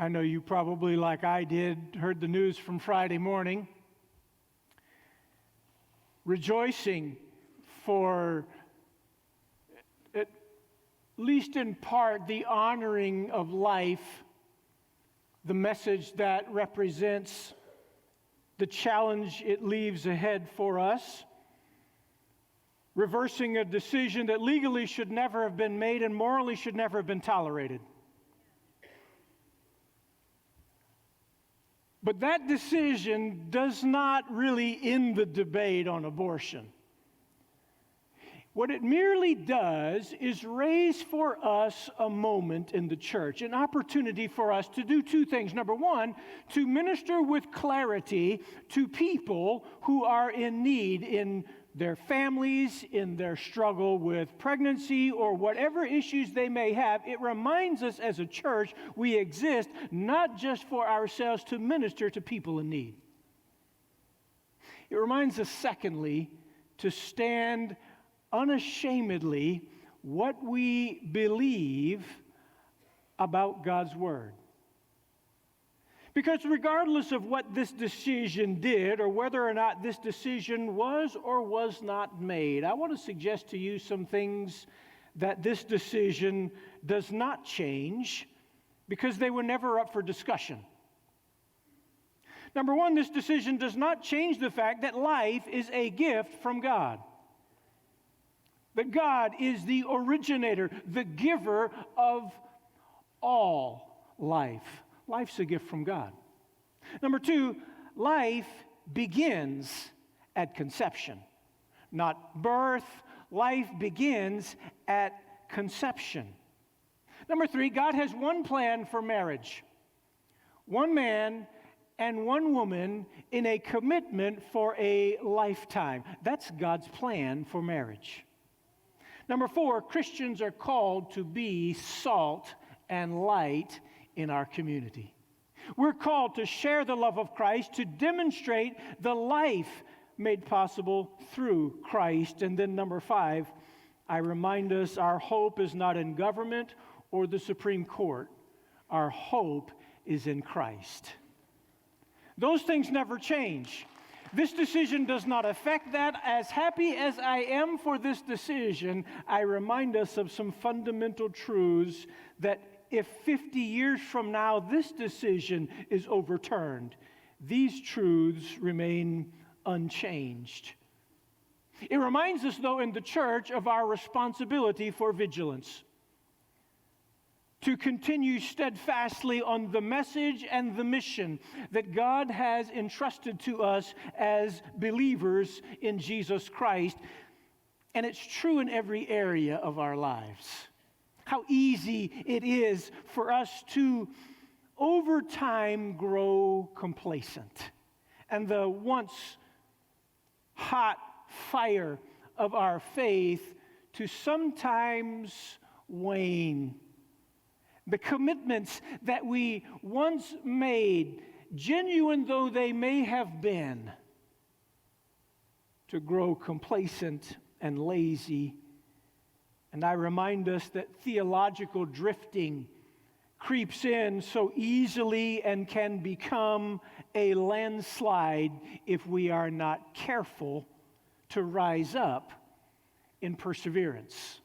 I know you probably, like I did, heard the news from Friday morning. Rejoicing for, at least in part, the honoring of life, the message that represents the challenge it leaves ahead for us. Reversing a decision that legally should never have been made and morally should never have been tolerated. But that decision does not really end the debate on abortion. What it merely does is raise for us a moment in the church, an opportunity for us to do two things. Number one, to minister with clarity to people who are in need in their families, in their struggle with pregnancy, or whatever issues they may have. It reminds us as a church we exist not just for ourselves to minister to people in need. It reminds us, secondly, to stand unashamedly what we believe about God's Word. Because regardless of what this decision did or whether or not this decision was or was not made, I want to suggest to you some things that this decision does not change because they were never up for discussion. Number one, this decision does not change the fact that life is a gift from God. That God is the originator, the giver of all life. Life's a gift from God. Number two, life begins at conception. Not birth, life begins at conception. Number three, God has one plan for marriage. One man and one woman in a commitment for a lifetime. That's God's plan for marriage. Number four, Christians are called to be salt and light in our community. We're called to share the love of Christ, to demonstrate the life made possible through Christ. And then number five, I remind us our hope is not in government or the Supreme Court. Our hope is in Christ. Those things never change. This decision does not affect that. As happy as I am for this decision, I remind us of some fundamental truths that if 50 years from now this decision is overturned, these truths remain unchanged. It reminds us, though, in the church of our responsibility for vigilance, to continue steadfastly on the message and the mission that God has entrusted to us as believers in Jesus Christ. And it's true in every area of our lives. How easy it is for us to, over time, grow complacent. And the once hot fire of our faith to sometimes wane. The commitments that we once made, genuine though they may have been, to grow complacent and lazy. And I remind us that theological drifting creeps in so easily and can become a landslide if we are not careful to rise up in perseverance.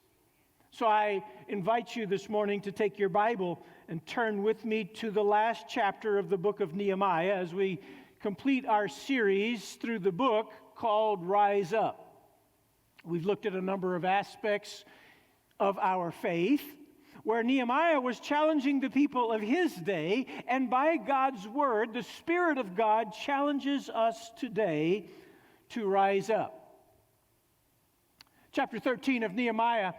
So I invite you this morning to take your Bible and turn with me to the last chapter of the book of Nehemiah as we complete our series through the book called Rise Up. We've looked at a number of aspects of our faith where Nehemiah was challenging the people of his day, and by God's word, the Spirit of God challenges us today to rise up. Chapter 13 of Nehemiah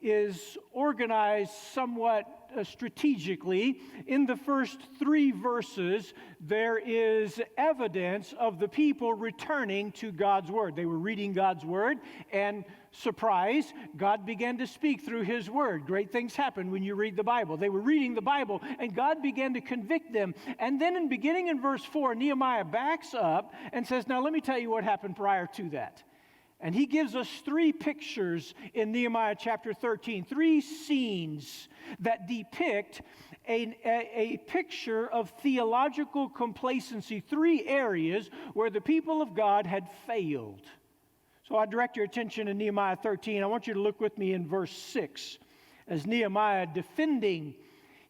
is organized somewhat strategically. In the first 3 verses, there is evidence of the people returning to God's Word. They were reading God's Word, and surprise, God began to speak through His Word. Great things happen when you read the Bible. They were reading the Bible, and God began to convict them. And then beginning in verse 4, Nehemiah backs up and says, now let me tell you what happened prior to that. And he gives us three pictures in Nehemiah chapter 13, three scenes that depict a picture of theological complacency, three areas where the people of God had failed. So I direct your attention to Nehemiah 13. I want you to look with me in verse 6 as Nehemiah defending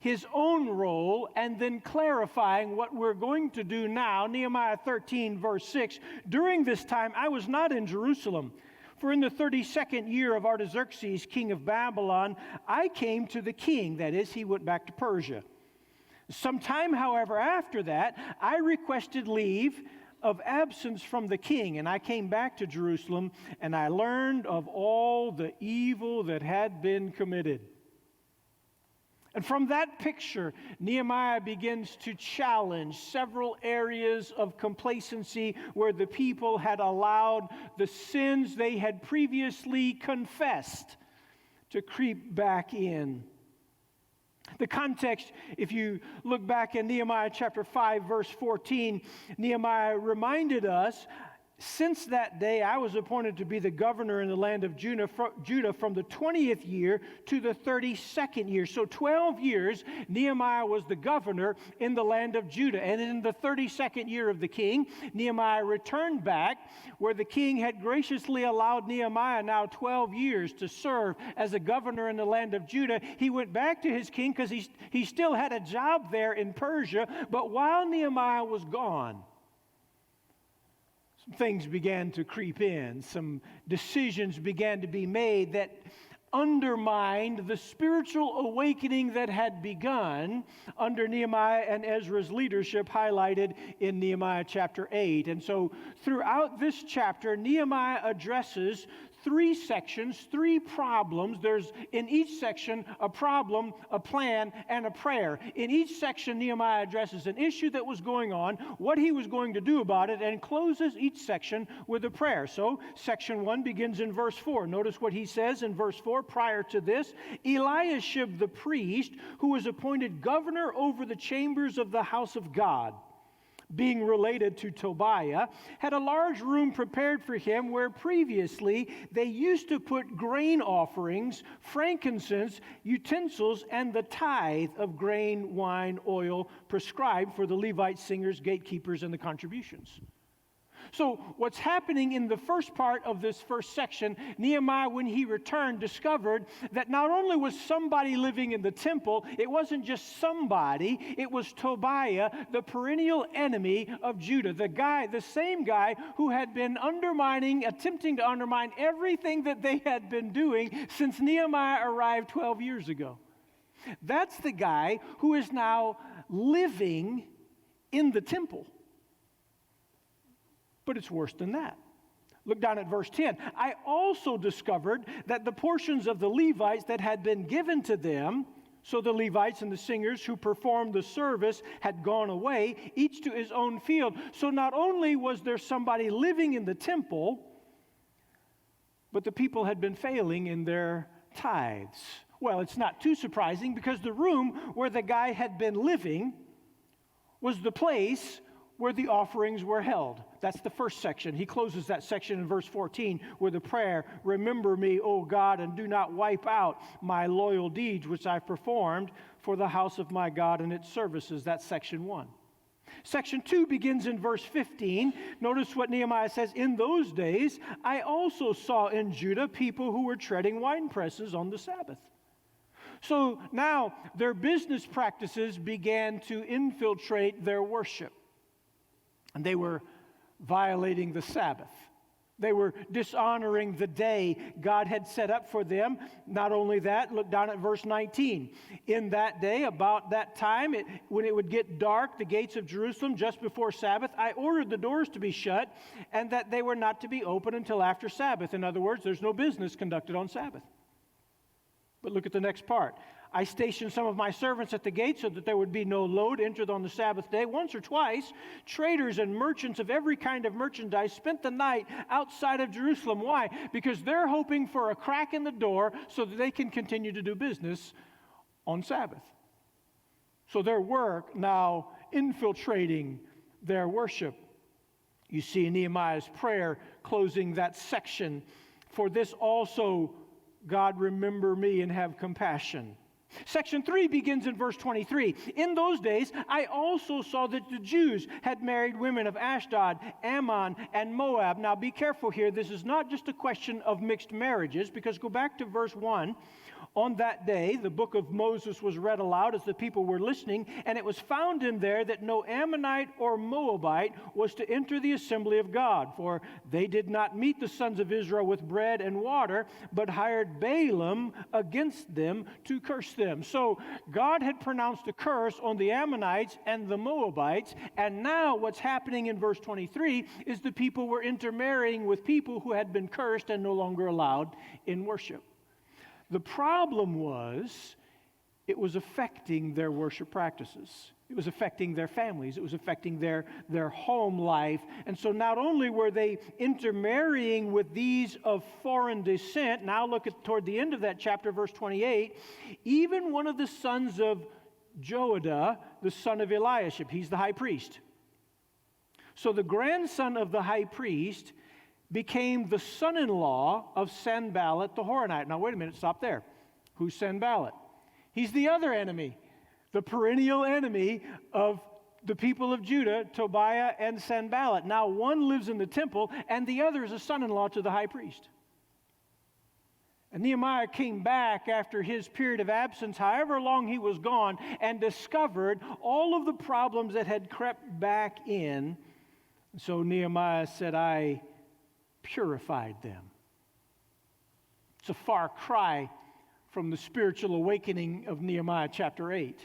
his own role and then clarifying what we're going to do now. Nehemiah 13, verse 6, during this time I was not in Jerusalem, for in the 32nd year of Artaxerxes, king of Babylon, I came to the king. That is, he went back to Persia. Sometime, however, after that, I requested leave of absence from the king, and I came back to Jerusalem, and I learned of all the evil that had been committed. And from that picture, Nehemiah begins to challenge several areas of complacency where the people had allowed the sins they had previously confessed to creep back in. The context, if you look back in Nehemiah chapter 5, verse 14, Nehemiah reminded us, since that day I was appointed to be the governor in the land of Judah from the 20th year to the 32nd year. So 12 years Nehemiah was the governor in the land of Judah. And in the 32nd year of the king, Nehemiah returned back where the king had graciously allowed Nehemiah now 12 years to serve as a governor in the land of Judah. He went back to his king because he still had a job there in Persia. But while Nehemiah was gone, things began to creep in. Some decisions began to be made that undermined the spiritual awakening that had begun under Nehemiah and Ezra's leadership, highlighted in Nehemiah chapter 8. And so throughout this chapter, Nehemiah addresses three sections, three problems. There's in each section a problem, a plan, and a prayer. In each section, Nehemiah addresses an issue that was going on, what he was going to do about it, and closes each section with a prayer. So section 1 begins in verse 4. Notice what he says in verse 4. Prior to this, Eliashib the priest, who was appointed governor over the chambers of the house of God, being related to Tobiah, had a large room prepared for him where previously they used to put grain offerings, frankincense, utensils, and the tithe of grain, wine, oil prescribed for the Levite singers, gatekeepers, and the contributions. So what's happening in the first part of this first section, Nehemiah, when he returned, discovered that not only was somebody living in the temple, it wasn't just somebody, it was Tobiah, the perennial enemy of Judah, the same guy who had been attempting to undermine everything that they had been doing since Nehemiah arrived 12 years ago. That's the guy who is now living in the temple. But it's worse than that. Look down at verse 10. I also discovered that the portions of the Levites that had been given to them, so the Levites and the singers who performed the service had gone away, each to his own field. So not only was there somebody living in the temple, but the people had been failing in their tithes. Well, it's not too surprising because the room where the guy had been living was the place where the offerings were held. That's the first section. He closes that section in verse 14 with a prayer, remember me, O God, and do not wipe out my loyal deeds which I've performed for the house of my God and its services. That's section 1. Section 2 begins in verse 15. Notice what Nehemiah says, in those days I also saw in Judah people who were treading wine presses on the Sabbath. So now their business practices began to infiltrate their worship. And they were violating the Sabbath. They were dishonoring the day God had set up for them. Not only that, look down at verse 19. In that day, about that time, when it would get dark, the gates of Jerusalem, just before Sabbath, I ordered the doors to be shut and that they were not to be open until after Sabbath. In other words, there's no business conducted on Sabbath. But look at the next part. I stationed some of my servants at the gate so that there would be no load entered on the Sabbath day. Once or twice, traders and merchants of every kind of merchandise spent the night outside of Jerusalem. Why? Because they're hoping for a crack in the door so that they can continue to do business on Sabbath. So their work now infiltrating their worship. You see Nehemiah's prayer closing that section. For this also, God, remember me and have compassion. Section 3 begins in verse 23. In those days, I also saw that the Jews had married women of Ashdod, Ammon, and Moab. Now be careful here. This is not just a question of mixed marriages, because go back to verse 1. On that day, the book of Moses was read aloud as the people were listening, and it was found in there that no Ammonite or Moabite was to enter the assembly of God, for they did not meet the sons of Israel with bread and water, but hired Balaam against them to curse them. So God had pronounced a curse on the Ammonites and the Moabites, and now what's happening in verse 23 is the people were intermarrying with people who had been cursed and no longer allowed in worship. The problem was, it was affecting their worship practices. It was affecting their families. It was affecting their home life. And so not only were they intermarrying with these of foreign descent, now look at toward the end of that chapter, verse 28, even one of the sons of Joadah, the son of Eliashib, he's the high priest. So the grandson of the high priest became the son-in-law of Sanballat the Horonite. Now, wait a minute, stop there. Who's Sanballat? He's the other enemy, the perennial enemy of the people of Judah, Tobiah and Sanballat. Now, one lives in the temple, and the other is a son-in-law to the high priest. And Nehemiah came back after his period of absence, however long he was gone, and discovered all of the problems that had crept back in. So Nehemiah said, I purified them. It's a far cry from the spiritual awakening of Nehemiah chapter 8.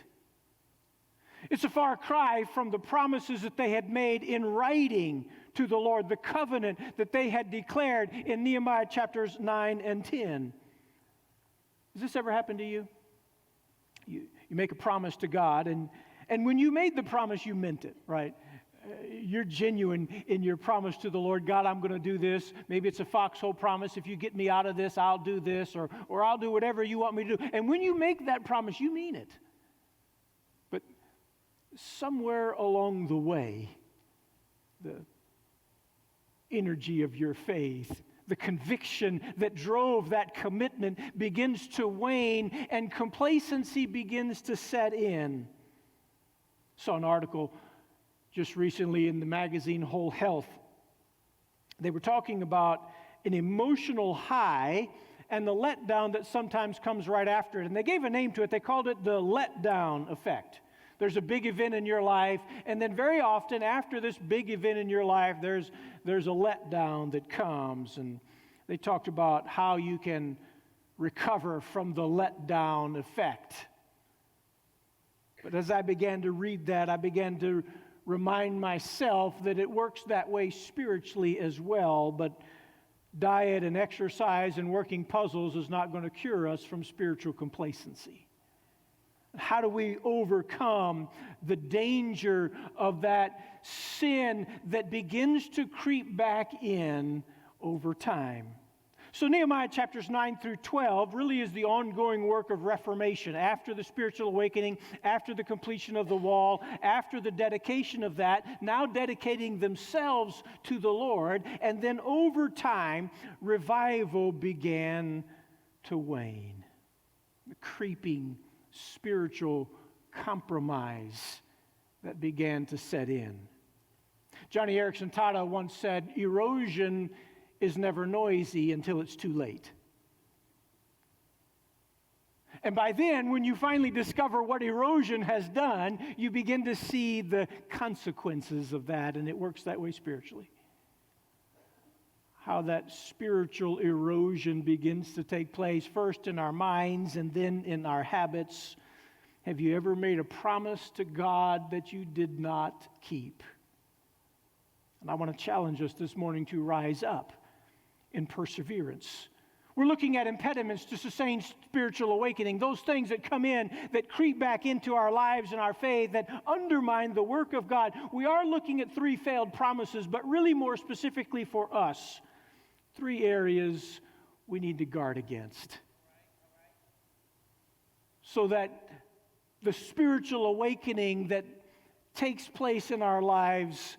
It's a far cry from the promises that they had made in writing to the Lord, the covenant that they had declared in Nehemiah chapters 9 and 10. Has this ever happened to you? You make a promise to God, and when you made the promise, you meant it, right? You're genuine in your promise to the Lord. God, I'm going to do this. Maybe it's a foxhole promise. If you get me out of this, I'll do this, or I'll do whatever you want me to do. And when you make that promise, you mean it. But somewhere along the way, the energy of your faith, the conviction that drove that commitment begins to wane, and complacency begins to set in. Saw an article just recently in the magazine Whole Health. They were talking about an emotional high and the letdown that sometimes comes right after it. And they gave a name to it. They called it the letdown effect. There's a big event in your life, and then very often after this big event in your life, there's a letdown that comes. And they talked about how you can recover from the letdown effect. But as I began to read that, I began to remind myself that it works that way spiritually as well, but diet and exercise and working puzzles is not going to cure us from spiritual complacency. How do we overcome the danger of that sin that begins to creep back in over time? So Nehemiah chapters 9 through 12 really is the ongoing work of reformation. After the spiritual awakening, after the completion of the wall, after the dedication of that, now dedicating themselves to the Lord. And then over time, revival began to wane. The creeping spiritual compromise that began to set in. Johnny Erickson Tada once said, erosion is never noisy until it's too late. And by then, when you finally discover what erosion has done, you begin to see the consequences of that, and it works that way spiritually. How that spiritual erosion begins to take place, first in our minds and then in our habits. Have you ever made a promise to God that you did not keep? And I want to challenge us this morning to rise up in perseverance. We're looking at impediments to sustain spiritual awakening, those things that come in, that creep back into our lives and our faith, that undermine the work of God. We are looking at 3 failed promises, but really more specifically for us, 3 areas we need to guard against, so that the spiritual awakening that takes place in our lives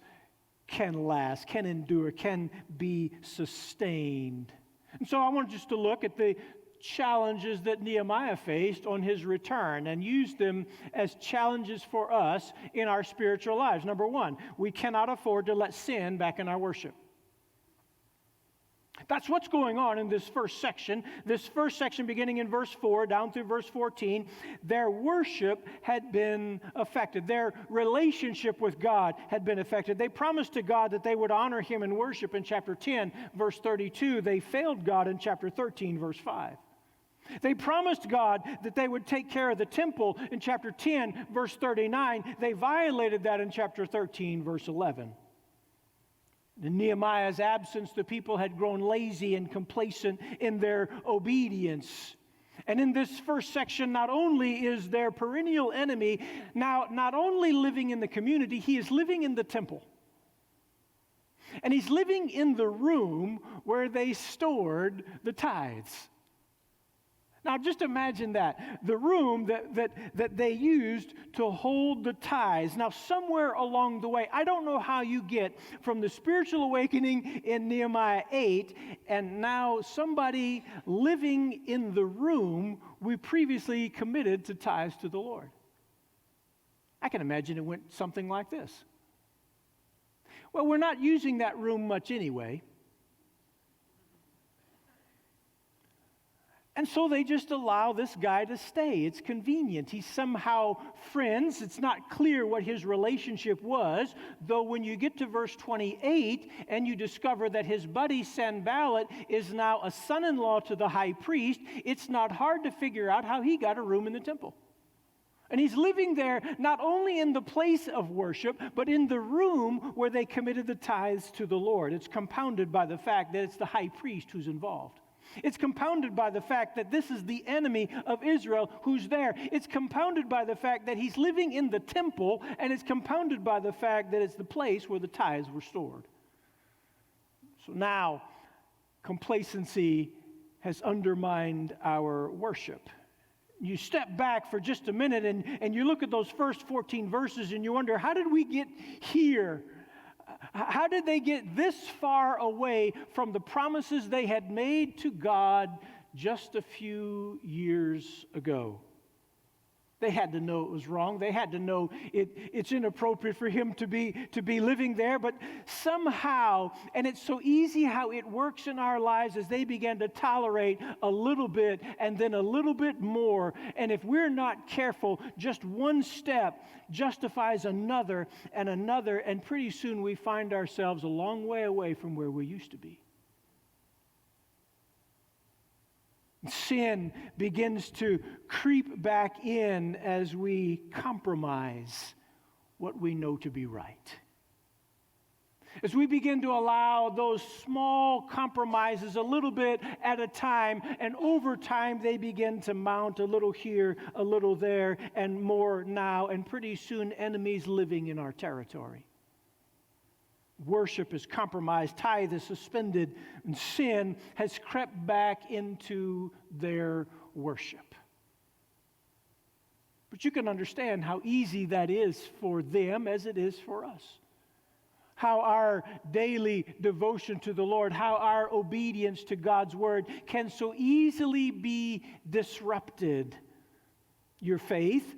can last, can endure, can be sustained. And so I want just to look at the challenges that Nehemiah faced on his return and use them as challenges for us in our spiritual lives. Number one, we cannot afford to let sin back in our worship. That's what's going on in this first section. This first section beginning in verse 4 down through verse 14, their worship had been affected. Their relationship with God had been affected. They promised to God that they would honor him in worship in chapter 10, verse 32. They failed God in chapter 13, verse 5. They promised God that they would take care of the temple in chapter 10, verse 39. They violated that in chapter 13, verse 11. In Nehemiah's absence, the people had grown lazy and complacent in their obedience. And in this first section, not only is their perennial enemy now not only living in the community, he is living in the temple. And he's living in the room where they stored the tithes. Now, just imagine that. The room that they used to hold the tithes. Now, somewhere along the way, I don't know how you get from the spiritual awakening in Nehemiah 8 and now somebody living in the room we previously committed to tithes to the Lord. I can imagine it went something like this. Well, we're not using that room much anyway. And so they just allow this guy to stay. It's convenient. He's somehow friends. It's not clear what his relationship was, though when you get to verse 28 and you discover that his buddy Sanballat is now a son-in-law to the high priest, it's not hard to figure out how he got a room in the temple. And he's living there not only in the place of worship, but in the room where they committed the tithes to the Lord. It's compounded by the fact that it's the high priest who's involved. It's compounded by the fact that this is the enemy of Israel who's there. It's compounded by the fact that he's living in the temple, and it's compounded by the fact that it's the place where the tithes were stored. So now, complacency has undermined our worship. You step back for just a minute and you look at those first 14 verses and you wonder, how did we get here? How did they get this far away from the promises they had made to God just a few years ago? They had to know it was wrong. They had to know it's inappropriate for him to be living there. But somehow, and it's so easy how it works in our lives as they began to tolerate a little bit and then a little bit more. And if we're not careful, just one step justifies another and another. And pretty soon we find ourselves a long way away from where we used to be. Sin begins to creep back in as we compromise what we know to be right. As we begin to allow those small compromises a little bit at a time, and over time they begin to mount a little here, a little there, and more now, and pretty soon enemies living in our territory. Worship is compromised, tithe is suspended, and sin has crept back into their worship. But you can understand how easy that is for them as it is for us. How our daily devotion to the Lord, how our obedience to God's word can so easily be disrupted. Your faith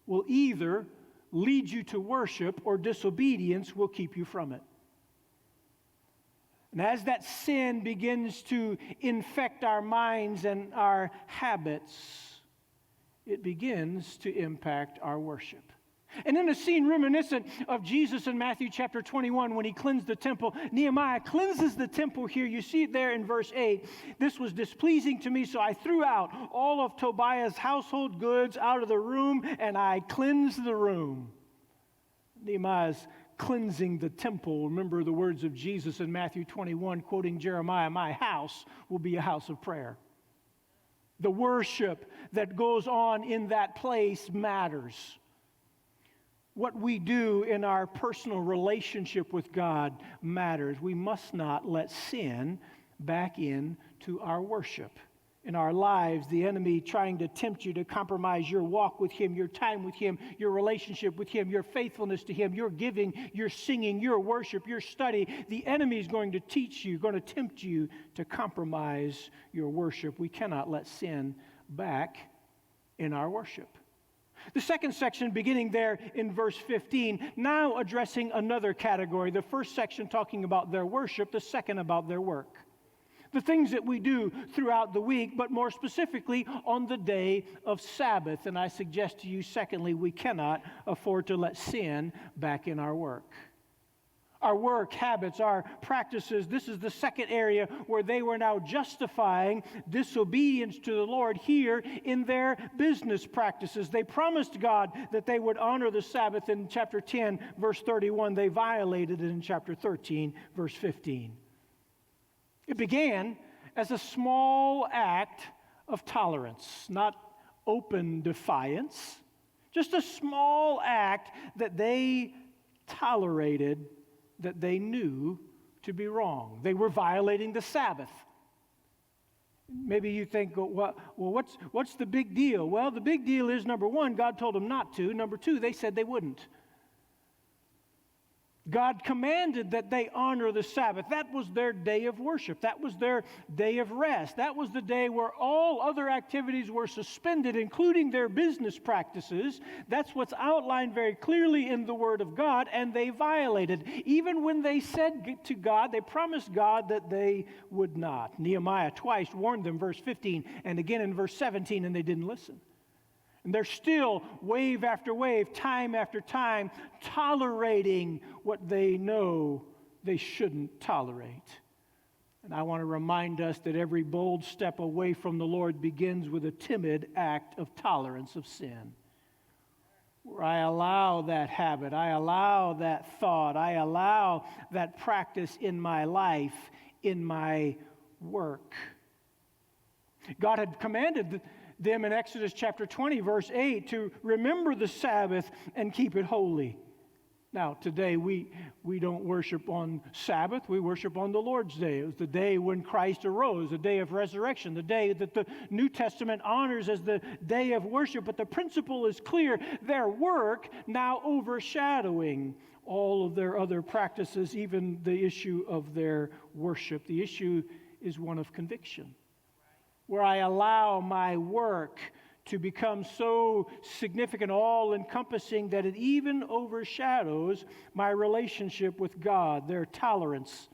will either lead you to worship or disobedience will keep you from it. And as that sin begins to infect our minds and our habits, it begins to impact our worship. And in a scene reminiscent of Jesus in Matthew chapter 21, when he cleansed the temple, Nehemiah cleanses the temple here. You see it there in verse 8. This was displeasing to me, so I threw out all of Tobiah's household goods out of the room, and I cleansed the room. Nehemiah's cleansing the temple. Remember the words of Jesus in Matthew 21, quoting Jeremiah, "My house will be a house of prayer." The worship that goes on in that place matters. What we do in our personal relationship with God matters. We must not let sin back into our worship. in our lives, the enemy trying to tempt you to compromise your walk with Him, your time with Him, your relationship with Him, your faithfulness to Him, your giving, your singing, your worship, your study. The enemy is going to teach you, going to tempt you to compromise your worship. We cannot let sin back in our worship. The second section, beginning there in verse 15, now addressing another category. The first section talking about their worship, the second about their work. The things that we do throughout the week, but more specifically on the day of Sabbath. And I suggest to you, secondly, we cannot afford to let sin back in our work. Our work habits, our practices, this is the second area where they were now justifying disobedience to the Lord here in their business practices. They promised God that they would honor the Sabbath in chapter 10, verse 31. They violated it in chapter 13, verse 15. It began as a small act of tolerance, not open defiance, just a small act that they tolerated that they knew to be wrong. They were violating the Sabbath. Maybe you think, well, what's the big deal? Well, the big deal is, number one, God told them not to. Number two, they said they wouldn't. God commanded that they honor the Sabbath. That was their day of worship. That was their day of rest. That was the day where all other activities were suspended, including their business practices. That's what's outlined very clearly in the Word of God, and they violated. Even when they said to God, they promised God that they would not. Nehemiah twice warned them, verse 15, and again in verse 17, and they didn't listen. And they're still, wave after wave, time after time, tolerating what they know they shouldn't tolerate. And I want to remind us that every bold step away from the Lord begins with a timid act of tolerance of sin. Where I allow that habit, I allow that thought, I allow that practice in my life, in my work. God had commanded them in Exodus chapter 20, verse 8, to remember the Sabbath and keep it holy. Now, today we don't worship on Sabbath, we worship on the Lord's Day. It was the day when Christ arose, the day of resurrection, the day that the New Testament honors as the day of worship. But the principle is clear, their work now overshadowing all of their other practices, even the issue of their worship. The issue is one of conviction, where I allow my work to become so significant, all-encompassing, that it even overshadows my relationship with God. Their tolerance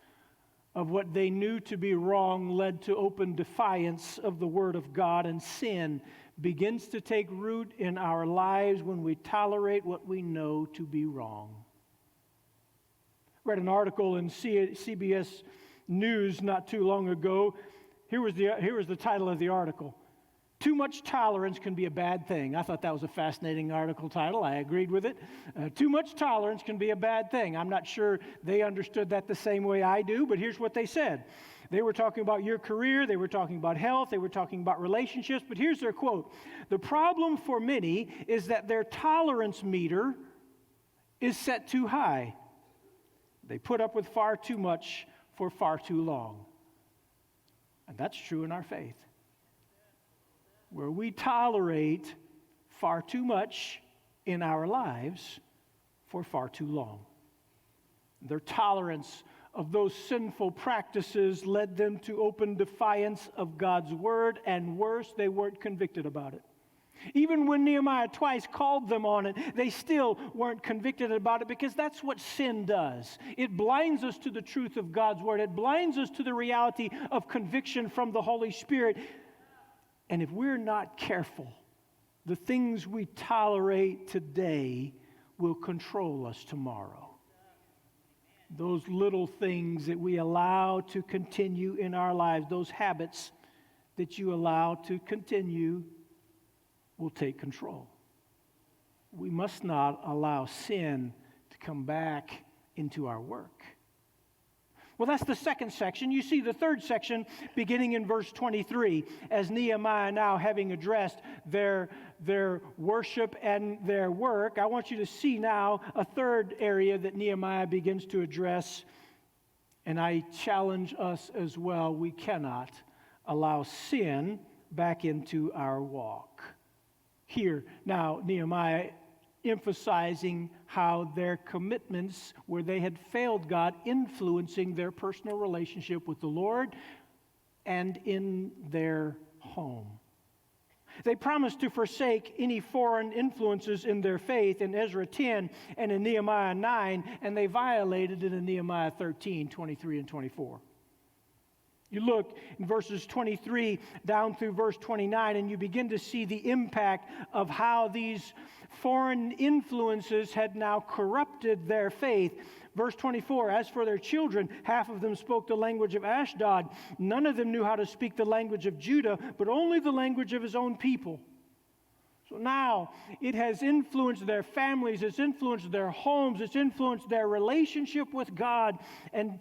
of what they knew to be wrong led to open defiance of the Word of God, and sin begins to take root in our lives when we tolerate what we know to be wrong. I read an article in CBS News not too long ago. Here was the title of the article. Too much tolerance can be a bad thing. I thought that was a fascinating article title. I agreed with it. Too much tolerance can be a bad thing. I'm not sure they understood that the same way I do, but here's what they said. They were talking about your career. They were talking about health. They were talking about relationships. But here's their quote. The problem for many is that their tolerance meter is set too high. They put up with far too much for far too long. And that's true in our faith. Where we tolerate far too much in our lives for far too long. Their tolerance of those sinful practices led them to open defiance of God's word, and worse, they weren't convicted about it. Even when Nehemiah twice called them on it, they still weren't convicted about it, because that's what sin does. It blinds us to the truth of God's word. It blinds us to the reality of conviction from the Holy Spirit. And if we're not careful, the things we tolerate today will control us tomorrow. Those little things that we allow to continue in our lives, those habits that you allow to continue, will take control. We must not allow sin to come back into our work. Well, that's the second section. You see the third section beginning in verse 23, as Nehemiah, now having addressed their worship and their work. I want you to see now a third area that Nehemiah begins to address, and I challenge us as well. We cannot allow sin back into our walk. Here, now, Nehemiah emphasizing how their commitments, where they had failed God, influencing their personal relationship with the Lord and in their home. They promised to forsake any foreign influences in their faith in Ezra 10 and in Nehemiah 9, and they violated it in Nehemiah 13, 23, and 24. You look in verses 23 down through verse 29, and you begin to see the impact of how these foreign influences had now corrupted their faith. Verse 24, as for their children, half of them spoke the language of Ashdod. None of them knew how to speak the language of Judah, but only the language of his own people. So now it has influenced their families, it's influenced their homes, it's influenced their relationship with God. And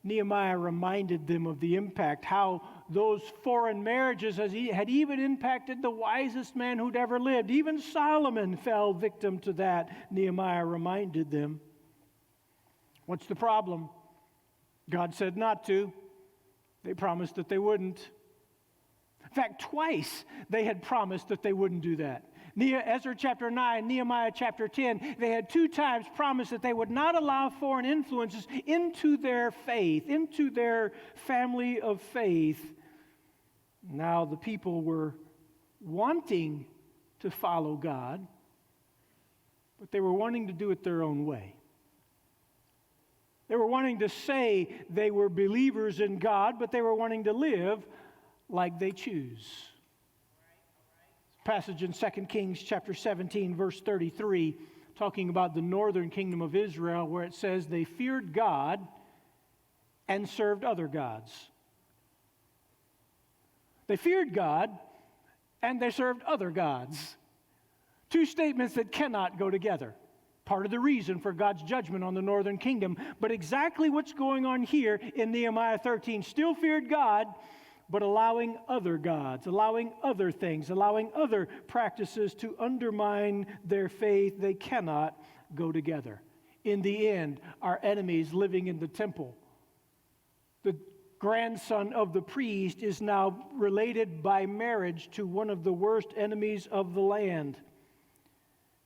Nehemiah reminded them of the impact, how those foreign marriages had even impacted the wisest man who'd ever lived. Even Solomon fell victim to that, Nehemiah reminded them. What's the problem? God said not to. They promised that they wouldn't. In fact, twice they had promised that they wouldn't do that. Ezra chapter 9, Nehemiah chapter 10, they had 2 times promised that they would not allow foreign influences into their faith, into their family of faith. Now the people were wanting to follow God, but they were wanting to do it their own way. They were wanting to say they were believers in God, but they were wanting to live like they choose. Passage in 2 Kings chapter 17, verse 33, talking about the northern kingdom of Israel, where it says they feared God and served other gods. They feared God and they served other gods. 2 statements that cannot go together. Part of the reason for God's judgment on the northern kingdom. But exactly what's going on here in Nehemiah 13. Still feared God, but allowing other gods, allowing other things, allowing other practices to undermine their faith. They cannot go together. In the end, our enemies living in the temple. The grandson of the priest is now related by marriage to one of the worst enemies of the land.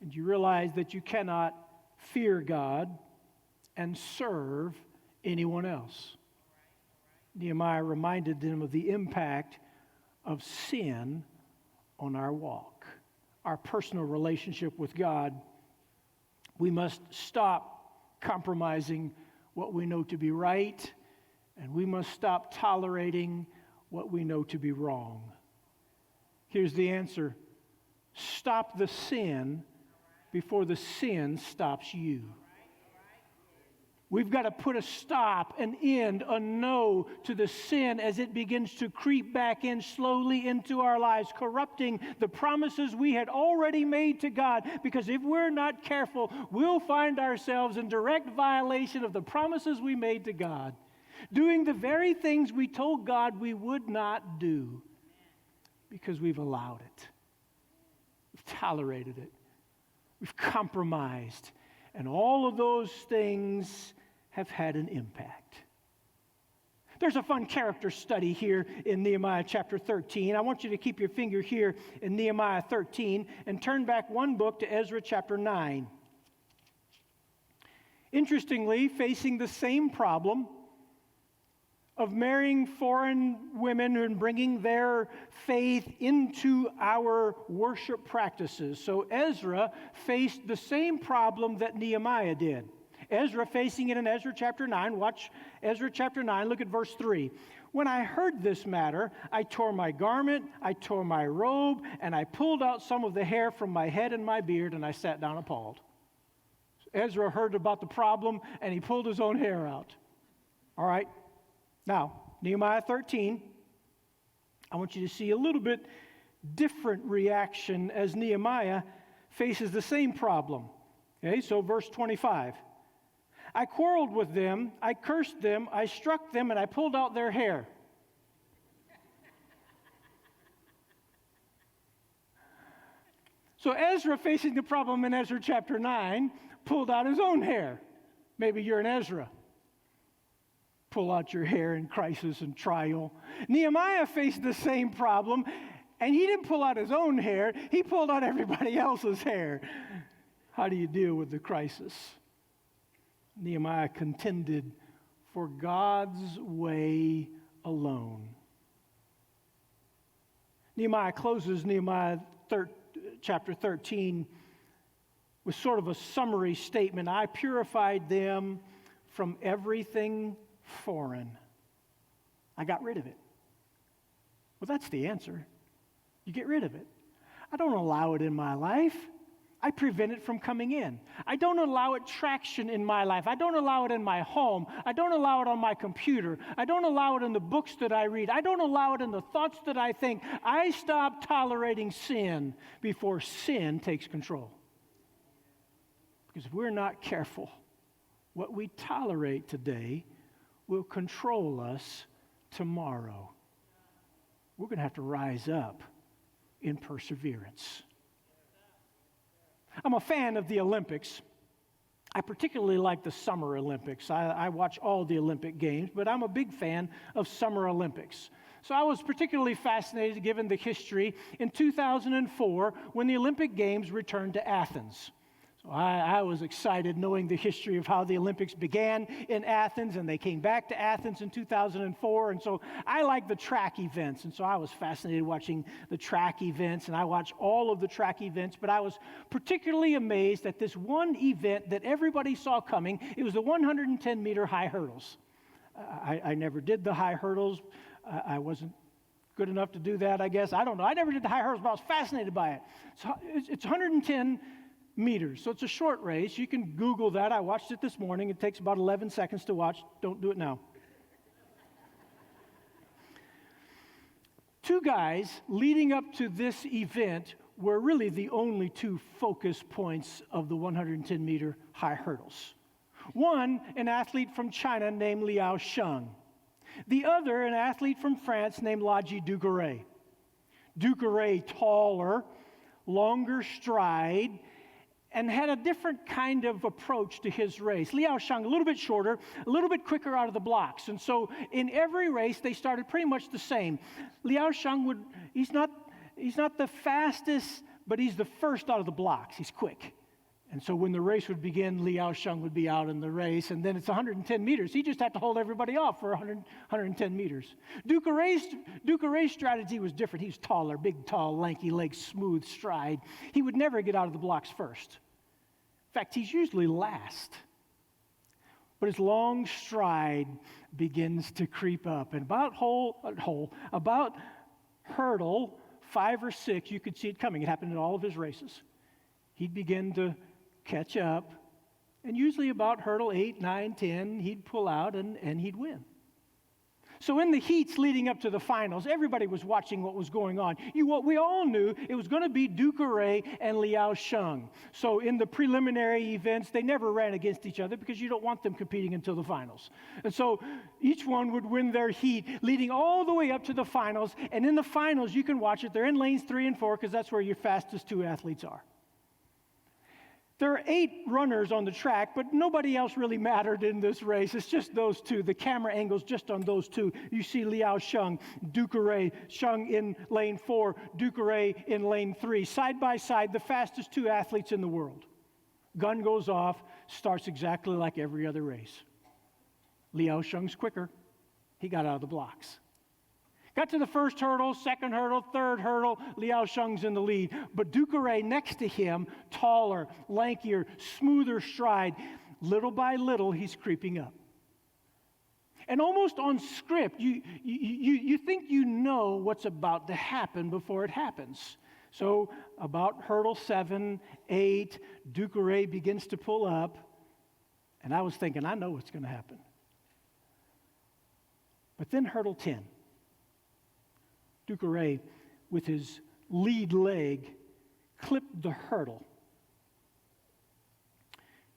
And you realize that you cannot fear God and serve anyone else. Nehemiah reminded them of the impact of sin on our walk, our personal relationship with God. We must stop compromising what we know to be right, and we must stop tolerating what we know to be wrong. Here's the answer. Stop the sin before the sin stops you. We've got to put a stop, an end, a no to the sin as it begins to creep back in slowly into our lives, corrupting the promises we had already made to God. Because if we're not careful, we'll find ourselves in direct violation of the promises we made to God, doing the very things we told God we would not do because we've allowed it. We've tolerated it. We've compromised. And all of those things have had an impact. There's a fun character study here in Nehemiah chapter 13. I want you to keep your finger here in Nehemiah 13 and turn back one book to Ezra chapter 9. Interestingly, facing the same problem of marrying foreign women and bringing their faith into our worship practices. So Ezra faced the same problem that Nehemiah did. Ezra facing it in Ezra chapter 9. Watch Ezra chapter 9, look at verse 3. When I heard this matter, I tore my garment, I tore my robe, and I pulled out some of the hair from my head and my beard, and I sat down appalled. Ezra heard about the problem, and he pulled his own hair out. All right. Now, Nehemiah 13, I want you to see a little bit different reaction as Nehemiah faces the same problem. Okay, so verse 25. I quarreled with them, I cursed them, I struck them, and I pulled out their hair. So Ezra, facing the problem in Ezra chapter 9, pulled out his own hair. Maybe you're an Ezra. Pull out your hair in crisis and trial. Nehemiah faced the same problem, And he didn't pull out his own hair, he pulled out everybody else's hair. How do you deal with the crisis? Nehemiah contended for God's way alone. Nehemiah closes Nehemiah chapter 13 with sort of a summary statement. I purified them from everything foreign. I got rid of it. Well, that's the answer. You get rid of it. I don't allow it in my life. I prevent it from coming in. I don't allow it traction in my life. I don't allow it in my home. I don't allow it on my computer. I don't allow it in the books that I read. I don't allow it in the thoughts that I think. I stop tolerating sin before sin takes control. Because if we're not careful, what we tolerate today will control us tomorrow. We're going to have to rise up in perseverance. I'm a fan of the Olympics. I particularly like the Summer Olympics. I watch all the Olympic Games, but I'm a big fan of Summer Olympics. So I was particularly fascinated, given the history, in 2004 when the Olympic Games returned to Athens. I was excited knowing the history of how the Olympics began in Athens, and they came back to Athens in 2004, and so I like the track events, and so I was fascinated watching the track events, and I watched all of the track events, but I was particularly amazed at this one event that everybody saw coming. It was the 110-meter high hurdles. I never did the high hurdles. I wasn't good enough to do that, I guess. I don't know. I never did the high hurdles, but I was fascinated by it. So it's 110 meters. So it's a short race. You can Google that. I watched it this morning. It takes about 11 seconds to watch. Don't do it now. Two guys leading up to this event were really the only two focus points of the 110-meter high hurdles. One, an athlete from China named Liao Sheng. The other, an athlete from France named Ladji Duguerre. Duguerre, taller, longer stride, and had a different kind of approach to his race. Liao Sheng, a little bit shorter, a little bit quicker out of the blocks. And so in every race, they started pretty much the same. Liao Sheng he's not the fastest, but he's the first out of the blocks. He's quick. And so when the race would begin, Liao Sheng would be out in the race, and then it's 110 meters. He just had to hold everybody off for 110 meters. Duguerre's strategy was different. He was taller, big, tall, lanky legs, smooth stride. He would never get out of the blocks first. In fact, he's usually last. But his long stride begins to creep up. And about hurdle 5 or 6, you could see it coming. It happened in all of his races. He'd begin to catch up, and usually about hurdle 8, 9, 10, he'd pull out and he'd win. So in the heats leading up to the finals, everybody was watching what was going on. We all knew it was going to be Duguerre and Liao Sheng. So in the preliminary events, they never ran against each other because you don't want them competing until the finals. And so each one would win their heat, leading all the way up to the finals. And in the finals, you can watch it. They're in lanes 3 and 4 because that's where your fastest 2 athletes are. There are 8 runners on the track, but nobody else really mattered in this race. It's just those 2. The camera angle's just on those 2. You see Liao Sheng, Duguerre, Sheng in lane 4, Duguerre in lane 3. Side by side, the fastest 2 athletes in the world. Gun goes off, starts exactly like every other race. Liao Sheng's quicker. He got out of the blocks. Got to the first hurdle, second hurdle, third hurdle, Liao Sheng's in the lead. But Duguerre next to him, taller, lankier, smoother stride. Little by little, he's creeping up. And almost on script, you think you know what's about to happen before it happens. So about hurdle 7, 8, Duguerre begins to pull up. And I was thinking, I know what's going to happen. But then hurdle 10. Duguerre, with his lead leg, clipped the hurdle.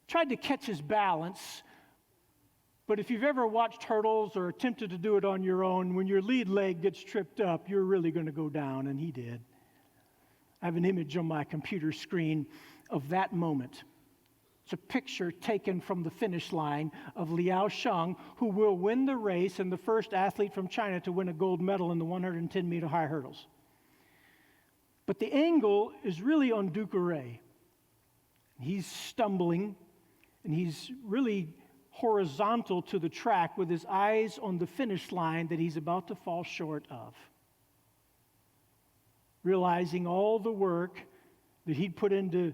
Tried to catch his balance, but if you've ever watched hurdles or attempted to do it on your own, when your lead leg gets tripped up, you're really going to go down, and he did. I have an image on my computer screen of that moment. It's a picture taken from the finish line of Liao Sheng, who will win the race and the first athlete from China to win a gold medal in the 110-meter high hurdles. But the angle is really on Duque. He's stumbling, and he's really horizontal to the track with his eyes on the finish line that he's about to fall short of. Realizing all the work that he'd put into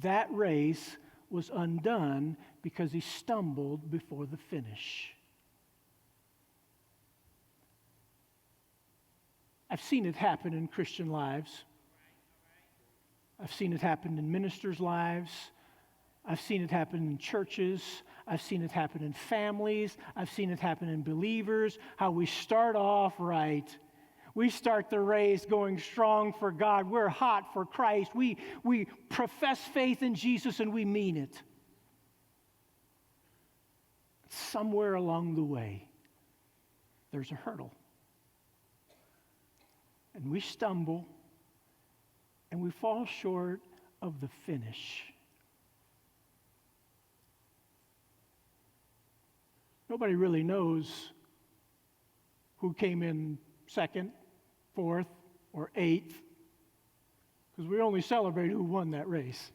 that race was undone because he stumbled before the finish. I've seen it happen in Christian lives. I've seen it happen in ministers' lives. I've seen it happen in churches. I've seen it happen in families. I've seen it happen in believers, how we start off right. We start the race going strong for God. We're hot for Christ. We profess faith in Jesus and we mean it. Somewhere along the way, there's a hurdle. And we stumble and we fall short of the finish. Nobody really knows who came in second, fourth, or eighth, because we only celebrate who won that race.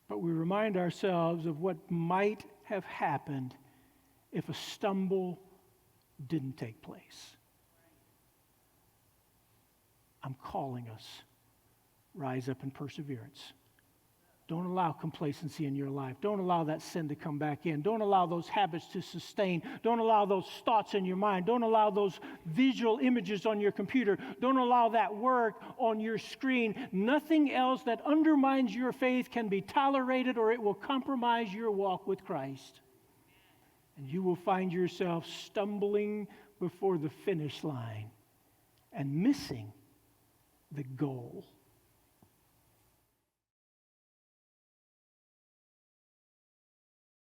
But we remind ourselves of what might have happened if a stumble didn't take place. I'm calling us, rise up in perseverance. Don't allow complacency in your life. Don't allow that sin to come back in. Don't allow those habits to sustain. Don't allow those thoughts in your mind. Don't allow those visual images on your computer. Don't allow that work on your screen. Nothing else that undermines your faith can be tolerated, or it will compromise your walk with Christ. And you will find yourself stumbling before the finish line and missing the goal.